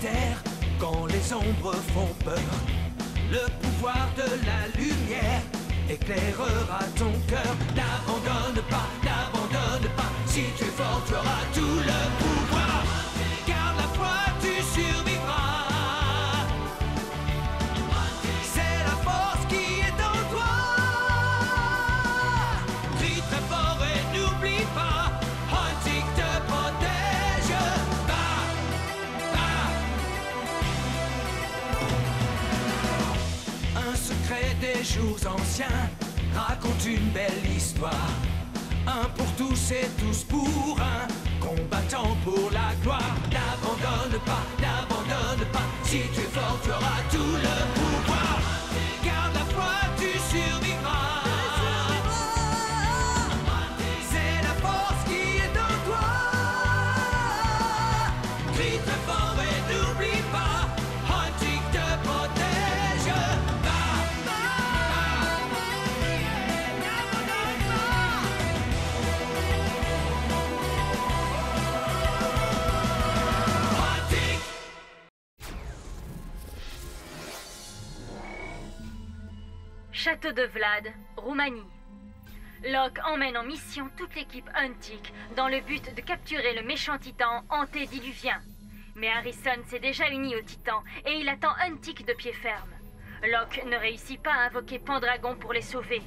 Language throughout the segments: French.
terre quand les ombres font peur. Le pouvoir de la lumière éclairera ton cœur. N'abandonne pas, n'abandonne pas. Si tu es fort, tu auras tout le pouvoir. Garde la foi, tu survivras. C'est la force qui est en toi. Crie très fort et n'oublie pas, Huntik te protège. Va, va. Un secret des jours anciens raconte une belle histoire. Un pour tous et tous pour un, combattant pour la gloire. N'abandonne pas, n'abandonne pas. Si tu es fort, tu auras tout le pouvoir. Garde la foi, tu survivras. C'est la force qui est en toi. Crie très fort et n'oublie pas, Huntik te protège. Château de Vlad, Roumanie. Locke emmène en mission toute l'équipe Huntik dans le but de capturer le méchant titan antédiluvien. Mais Harrison s'est déjà uni au titan et il attend Huntik de pied ferme. Locke ne réussit pas à invoquer Pendragon pour les sauver.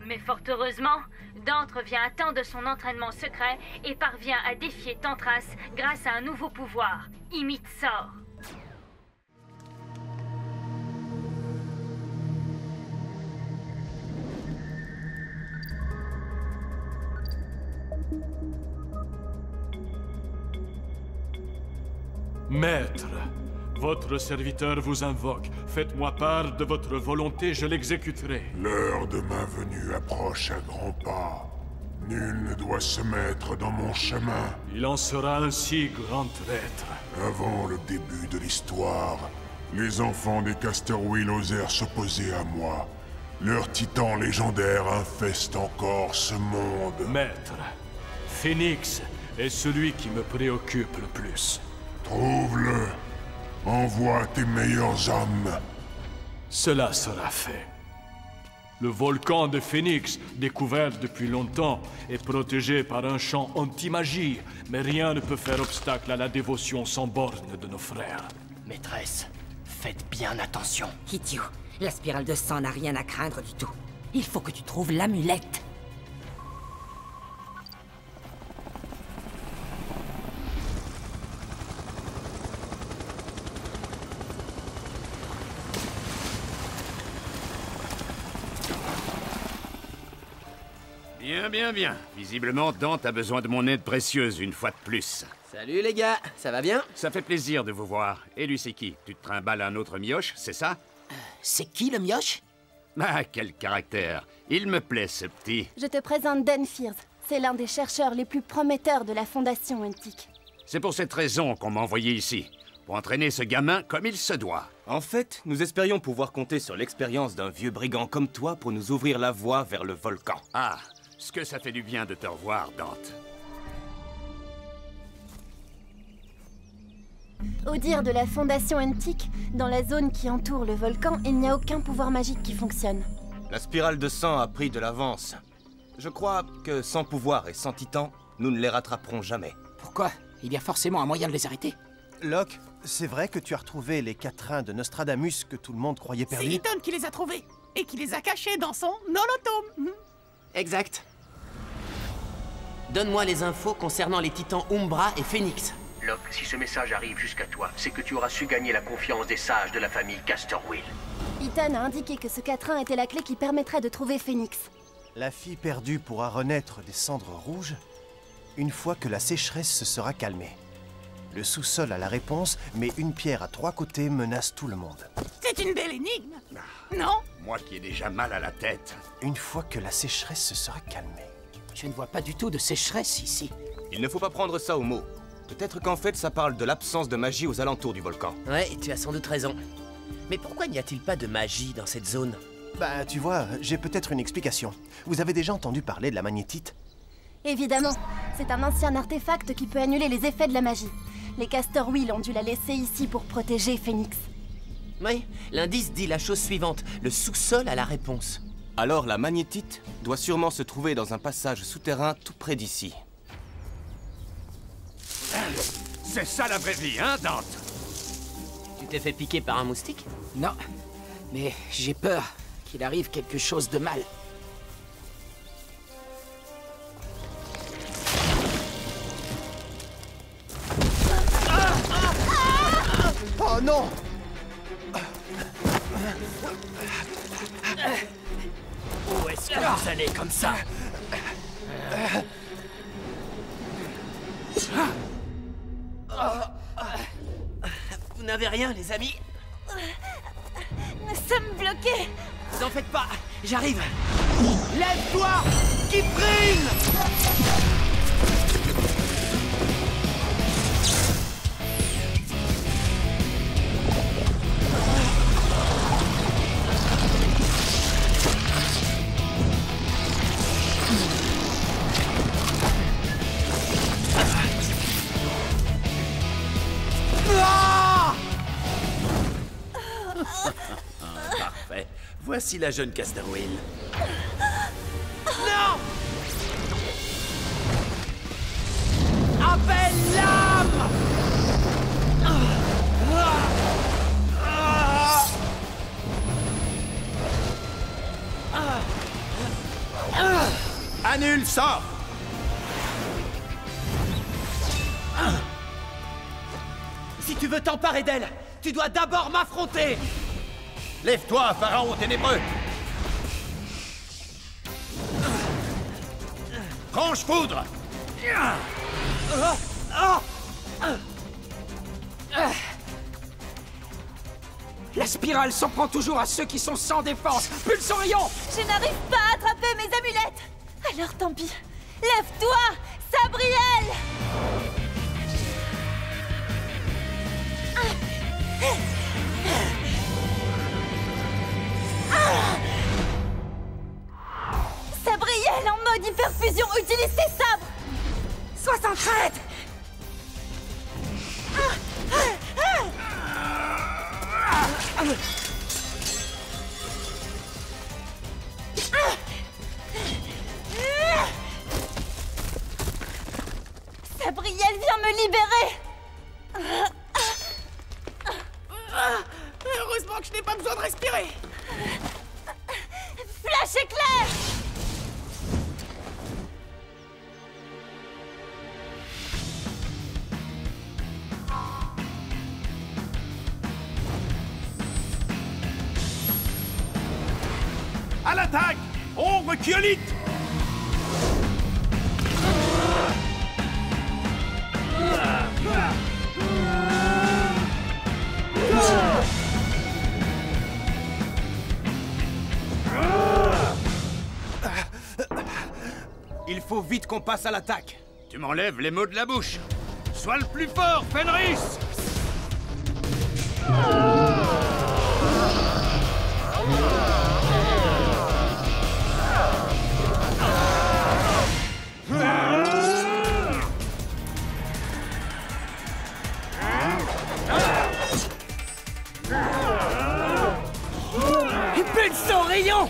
Mais fort heureusement, Dante revient à temps de son entraînement secret et parvient à défier Tantras grâce à un nouveau pouvoir, Imite Sort. Maître, votre serviteur vous invoque. Faites-moi part de votre volonté, je l'exécuterai. L'heure de ma venue approche à grands pas. Nul ne doit se mettre dans mon chemin. Il en sera ainsi, grand traître. Avant le début de l'histoire, les enfants des Casterwheel osèrent s'opposer à moi. Leur titan légendaire infeste encore ce monde. Maître, Phénix est celui qui me préoccupe le plus. Trouve-le. Envoie tes meilleurs hommes. Cela sera fait. Le volcan de Phénix, découvert depuis longtemps, est protégé par un champ anti-magie, mais rien ne peut faire obstacle à la dévotion sans borne de nos frères. Maîtresse, faites bien attention. Kitio, la spirale de sang n'a rien à craindre du tout. Il faut que tu trouves l'amulette. Bien, bien, bien. Visiblement, Dante a besoin de mon aide précieuse une fois de plus. Salut les gars, ça va bien? Ça fait plaisir de vous voir. Et lui, c'est qui? Tu te trimbales un autre mioche, c'est ça? C'est qui le mioche? Ah, quel caractère. Il me plaît, ce petit. Je te présente Dan Fears. C'est l'un des chercheurs les plus prometteurs de la Fondation Huntik. C'est pour cette raison qu'on m'a envoyé ici. Pour entraîner ce gamin comme il se doit. En fait, nous espérions pouvoir compter sur l'expérience d'un vieux brigand comme toi pour nous ouvrir la voie vers le volcan. Ah, ce que ça fait du bien de te revoir, Dante. Au dire de la Fondation Huntik, dans la zone qui entoure le volcan, il n'y a aucun pouvoir magique qui fonctionne. La spirale de sang a pris de l'avance. Je crois que sans pouvoir et sans titan, nous ne les rattraperons jamais. Pourquoi? Il y a forcément un moyen de les arrêter. Locke, c'est vrai que tu as retrouvé les quatrains de Nostradamus que tout le monde croyait perdus? C'est Ethan qui les a trouvés et qui les a cachés dans son holotome. Exact. Donne-moi les infos concernant les titans Umbra et Phénix. Locke, si ce message arrive jusqu'à toi, c'est que tu auras su gagner la confiance des sages de la famille Casterwheel. Ethan a indiqué que ce quatrain était la clé qui permettrait de trouver Phénix. La fille perdue pourra renaître des cendres rouges une fois que la sécheresse se sera calmée. Le sous-sol a la réponse, mais une pierre à 3 côtés menace tout le monde. C'est une belle énigme, non? Moi qui ai déjà mal à la tête. Une fois que la sécheresse se sera calmée. Je ne vois pas du tout de sécheresse ici. Il ne faut pas prendre ça au mot. Peut-être qu'en fait, ça parle de l'absence de magie aux alentours du volcan. Ouais, tu as sans doute raison. Mais pourquoi n'y a-t-il pas de magie dans cette zone? Bah, tu vois, j'ai peut-être une explication. Vous avez déjà entendu parler de la magnétite? Évidemment, c'est un ancien artefact qui peut annuler les effets de la magie. Les Castor Wheel ont dû la laisser ici pour protéger Phoenix. Oui, l'indice dit la chose suivante. Le sous-sol a la réponse. Alors la magnétite doit sûrement se trouver dans un passage souterrain tout près d'ici. C'est ça la vraie vie, hein, Dante? Tu t'es fait piquer par un moustique? Non, mais j'ai peur qu'il arrive quelque chose de mal. Oh non! Où est-ce que vous allez comme ça? Vous n'avez rien, les amis? Nous sommes bloqués! Vous en faites pas, j'arrive! Lève-toi! Kiprine! Parfait. Voici la jeune Castor Wheel. Non! Appelle l'âme! Annule, sors! Si tu veux t'emparer d'elle, tu dois d'abord m'affronter! Lève-toi, pharaon ténébreux! Franche foudre! La spirale s'en prend toujours à ceux qui sont sans défense. Pulsorion! Je n'arrive pas à attraper mes amulettes! Alors tant pis. Lève-toi, Sabriel! Sabriel en mode hyperfusion, utilise tes sabres! Sois sans crainte! Sabriel, viens me libérer! Heureusement que je n'ai pas besoin de respirer! Flash éclair! À l'attaque! Ombre Kyolite! Il faut vite qu'on passe à l'attaque. Tu m'enlèves les mots de la bouche. Sois le plus fort, Fenris! Pulsorion!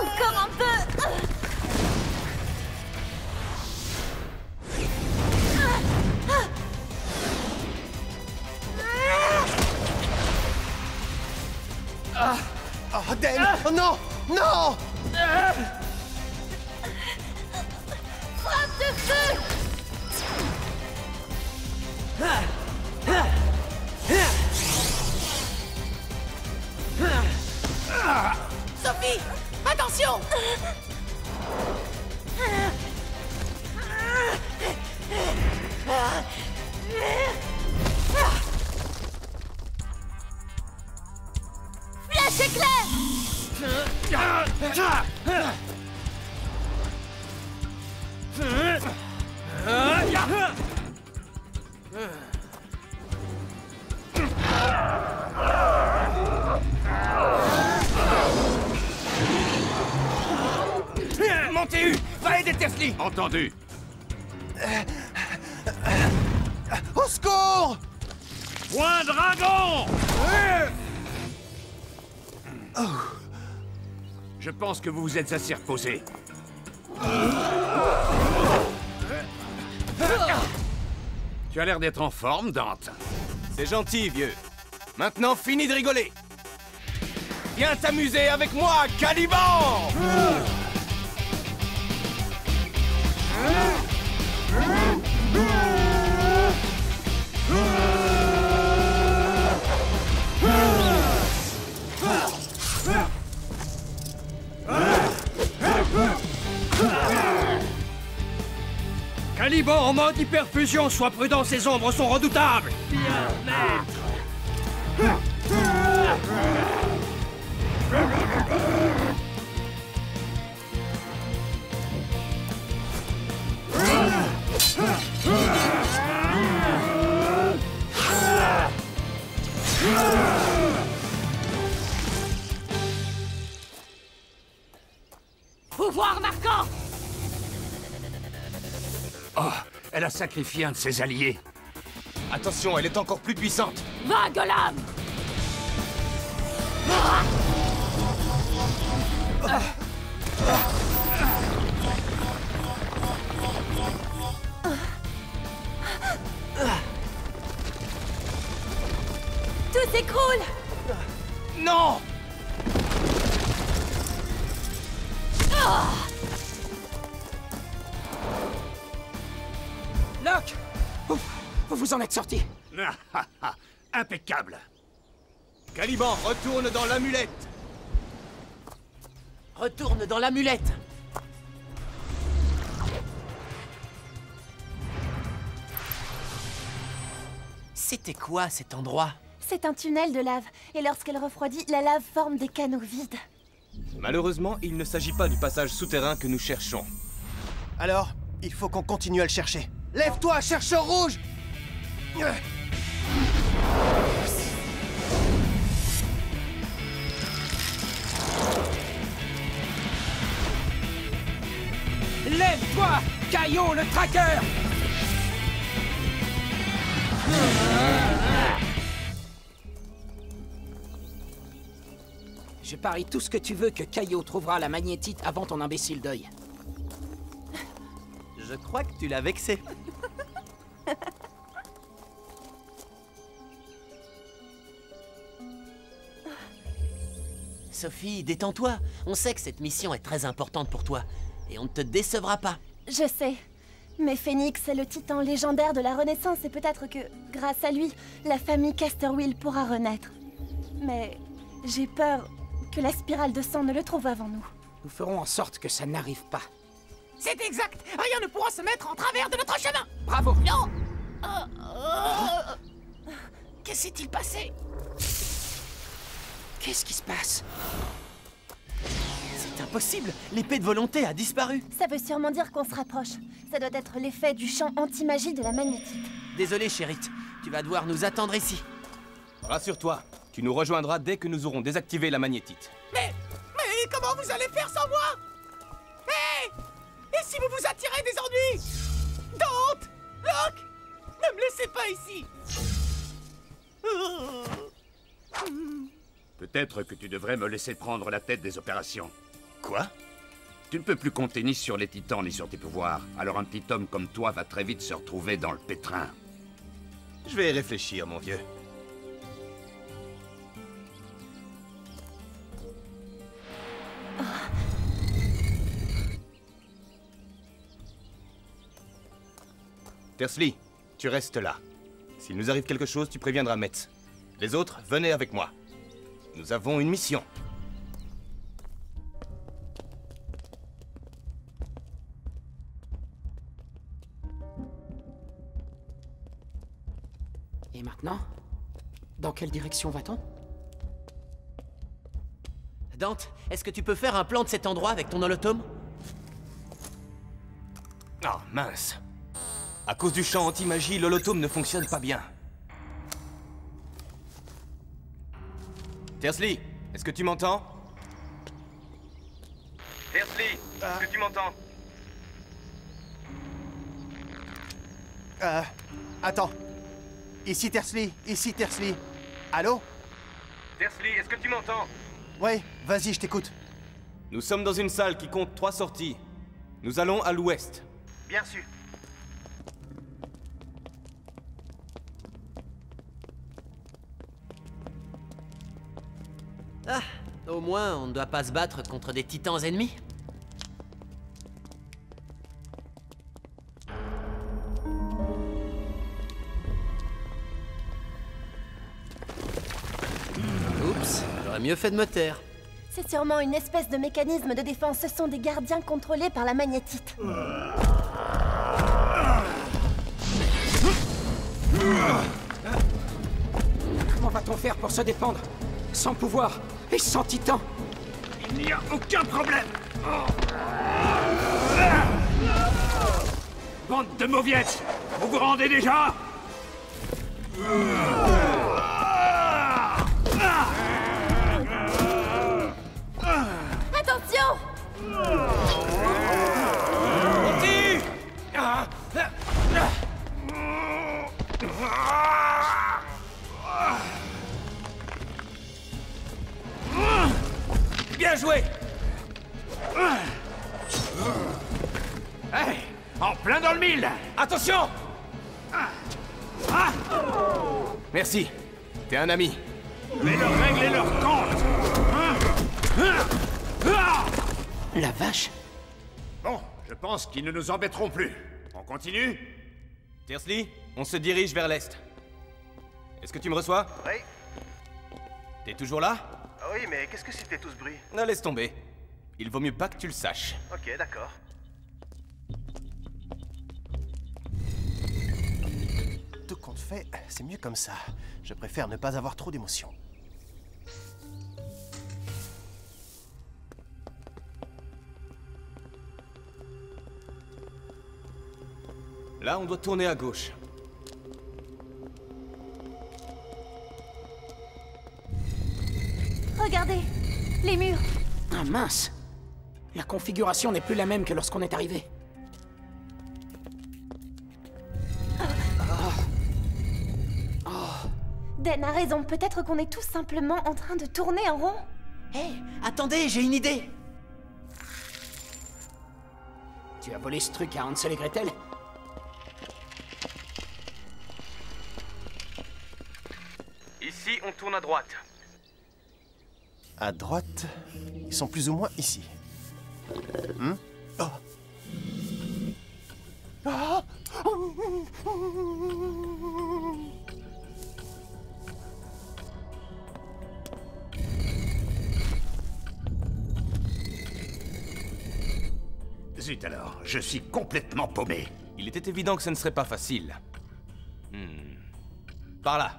Encore un peu! Oh, Dan! Oh non! Non! Frappe de feu! Sophie! Attention! Flash éclair! Tersly! Entendu. Au secours! Point dragon! Je pense que vous vous êtes assez reposé. Tu as l'air d'être en forme, Dante. C'est gentil, vieux. Maintenant, fini de rigoler. Viens t'amuser avec moi, Caliban! Caliban en mode hyperfusion, sois prudent, ces ombres sont redoutables. Bien, maître. Pouvoir marquant! Oh, elle a sacrifié un de ses alliés. Attention, elle est encore plus puissante. Vague lame! Tout s'écroule! Non! Locke! Vous vous en êtes sorti. Impeccable. Caliban, retourne dans l'amulette. Retourne dans l'amulette. C'était quoi cet endroit? C'est un tunnel de lave, et lorsqu'elle refroidit, la lave forme des canaux vides. Malheureusement, il ne s'agit pas du passage souterrain que nous cherchons. Alors, il faut qu'on continue à le chercher. Lève-toi, chercheur rouge! Lève-toi, Caillot le traqueur! Je parie tout ce que tu veux que Caillot trouvera la magnétite avant ton imbécile d'œil. Je crois que tu l'as vexé. Sophie, détends-toi. On sait que cette mission est très importante pour toi. Et on ne te décevra pas. Je sais. Mais Phénix est le titan légendaire de la Renaissance et peut-être que, grâce à lui, la famille Casterwill pourra renaître. Mais j'ai peur que la spirale de sang ne le trouve avant nous. Nous ferons en sorte que ça n'arrive pas. C'est exact! Rien ne pourra se mettre en travers de notre chemin! Bravo! Non! Que s'est-il passé? Qu'est-ce qui se passe? C'est impossible! L'épée de volonté a disparu! Ça veut sûrement dire qu'on se rapproche. Ça doit être l'effet du champ anti-magie de la magnétique. Désolé, Chérite. Tu vas devoir nous attendre ici. Rassure-toi, tu nous rejoindras dès que nous aurons désactivé la magnétite. Mais comment vous allez faire sans moi? Hé! Et si vous vous attirez des ennuis? Dante! Locke! Ne me laissez pas ici! Peut-être que tu devrais me laisser prendre la tête des opérations. Quoi? Tu ne peux plus compter ni sur les titans ni sur tes pouvoirs. Alors un petit homme comme toi va très vite se retrouver dans le pétrin. Je vais y réfléchir, mon vieux. Tersly, tu restes là. S'il nous arrive quelque chose, tu préviendras Metz. Les autres, venez avec moi. Nous avons une mission. Et maintenant? Dans quelle direction va-t-on? Dante, est-ce que tu peux faire un plan de cet endroit avec ton holotome? Ah, mince. À cause du champ anti-magie, l'holotome ne fonctionne pas bien. Tersly, est-ce que tu m'entends? Tersly, est-ce que tu m'entends? Attends. Ici Tersly, Allô? Tersly, est-ce que tu m'entends? Ouais, vas-y, je t'écoute. Nous sommes dans une salle qui compte 3 sorties. Nous allons à l'ouest. Bien reçu. Ah, au moins, on ne doit pas se battre contre des titans ennemis. Oups, j'aurais mieux fait de me taire. C'est sûrement une espèce de mécanisme de défense. Ce sont des gardiens contrôlés par la magnétite. Comment va-t-on faire pour se défendre? Sans pouvoir et sans titan? Il n'y a aucun problème. Bande de mauviettes, vous vous rendez déjà? Attention! Bien joué! Hey, en plein dans le mille! Attention! Merci, t'es un ami. Mais leurs règles et leurs comptes! La vache! Bon, je pense qu'ils ne nous embêteront plus. On continue? Tersly, on se dirige vers l'est. Est-ce que tu me reçois? Oui. T'es toujours là? Oui, mais qu'est-ce que c'était tout ce bruit? Non, laisse tomber. Il vaut mieux pas que tu le saches. Ok, d'accord. Tout compte fait, c'est mieux comme ça. Je préfère ne pas avoir trop d'émotions. Là, on doit tourner à gauche. Regardez, les murs. Ah mince! La configuration n'est plus la même que lorsqu'on est arrivé. Den a raison, peut-être qu'on est tout simplement en train de tourner en rond. Hé, attendez, j'ai une idée. Tu as volé ce truc à Hansel et Gretel? Ici, on tourne à droite. À droite, ils sont plus ou moins ici. Oh. Ah. Zut alors, je suis complètement paumé. Il était évident que ce ne serait pas facile. Par là.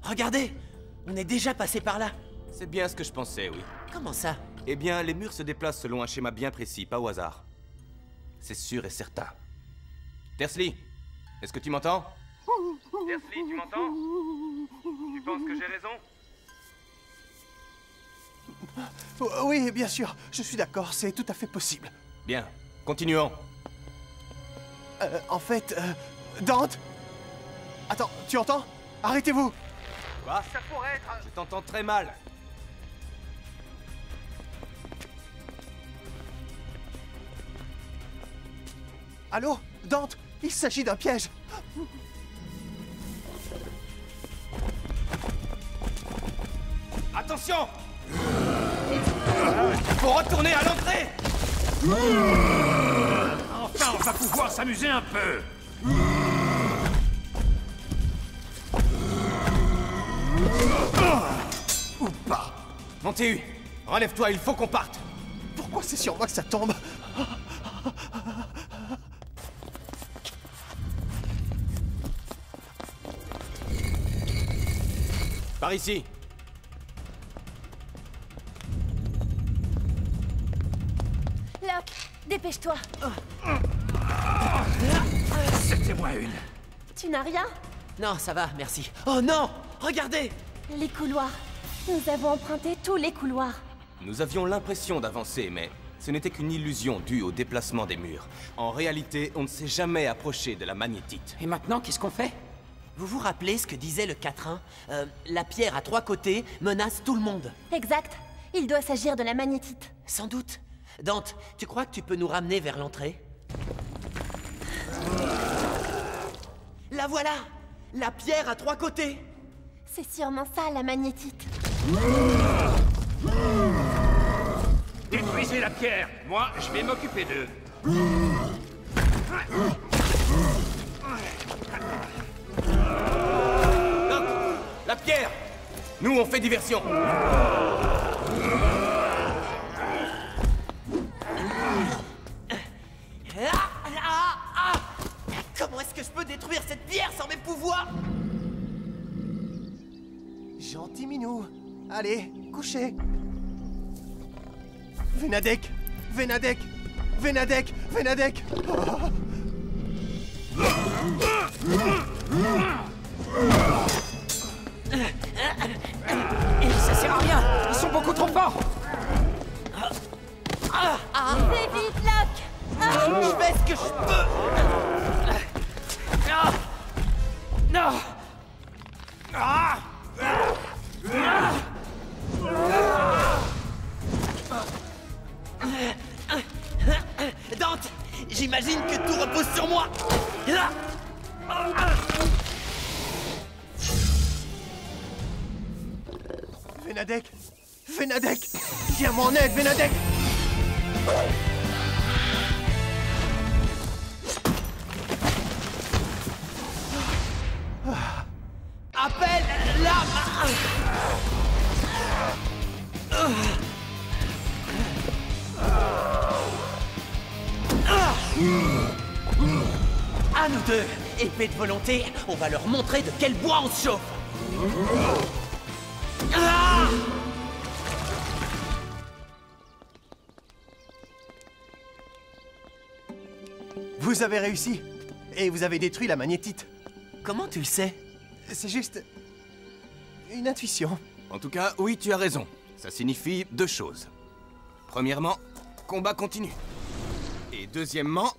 Regardez, on est déjà passé par là. C'est bien ce que je pensais, oui. Comment ça? Eh bien, les murs se déplacent selon un schéma bien précis, pas au hasard. C'est sûr et certain. Tersly, est-ce que tu m'entends? Tersly, tu m'entends? Tu penses que j'ai raison? Oui, bien sûr, je suis d'accord, c'est tout à fait possible. Bien, continuons. En fait, Dante? Attends, tu entends? Arrêtez-vous! Quoi? Ça pourrait être... Je t'entends très mal. Allô? Dante? Il s'agit d'un piège! Attention! Il faut retourner à l'entrée! Enfin, on va pouvoir s'amuser un peu! Ou pas! Montéhu, relève-toi, il faut qu'on parte! Pourquoi c'est sur moi que ça tombe? Par ici! Locke, dépêche-toi. C'était-moi une. Tu n'as rien? Non, ça va, merci. Oh non! Regardez! Les couloirs. Nous avons emprunté tous les couloirs. Nous avions l'impression d'avancer, mais ce n'était qu'une illusion due au déplacement des murs. En réalité, on ne s'est jamais approché de la magnétite. Et maintenant, qu'est-ce qu'on fait? Vous vous rappelez ce que disait le 4-1 La pierre à 3 côtés menace tout le monde. Exact. Il doit s'agir de la magnétite. Sans doute. Dante, tu crois que tu peux nous ramener vers l'entrée? La voilà! La pierre à 3 côtés! C'est sûrement ça, la magnétite. Détruisez la pierre. Moi, je vais m'occuper d'eux. Doc, la pierre! Nous, on fait diversion. Comment est-ce que je peux détruire cette pierre sans mes pouvoirs? Gentil minou. Allez, couchez. Venadek! Venadek! Venadek! Venadek! Ça sert à rien. Ils sont beaucoup trop forts. Fais vite, Locke. Je fais ce que je peux. Non. Dante, j'imagine que tout repose sur moi. Venadek! Venadek! Viens-moi en aide, Venadek! Appelle l'âme. À nous deux, épée de volonté, on va leur montrer de quel bois on se chauffe. Vous avez réussi. Et vous avez détruit la magnétite. Comment tu le sais? C'est juste... une intuition. En tout cas, oui, tu as raison. Ça signifie 2 choses. Premièrement, combat continue. Et deuxièmement...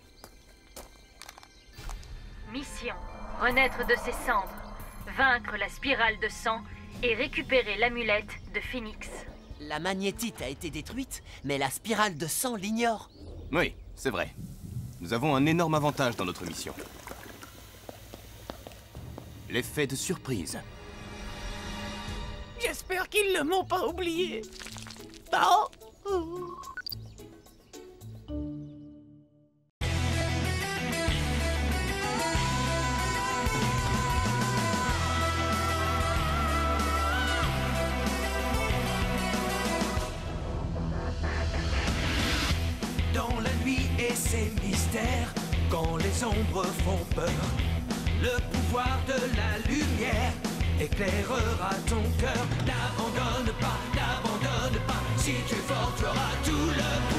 Mission. Renaître de ses cendres. Vaincre la spirale de sang et récupérer l'amulette de Phénix. La magnétite a été détruite, mais la spirale de sang l'ignore. Oui, c'est vrai. Nous avons un énorme avantage dans notre mission. L'effet de surprise. J'espère qu'ils ne m'ont pas oublié. Non. Dans la nuit et ses mystères, quand les ombres font peur, le pouvoir de la lumière éclairera ton cœur. N'abandonne pas, si tu es fort, tu auras tout le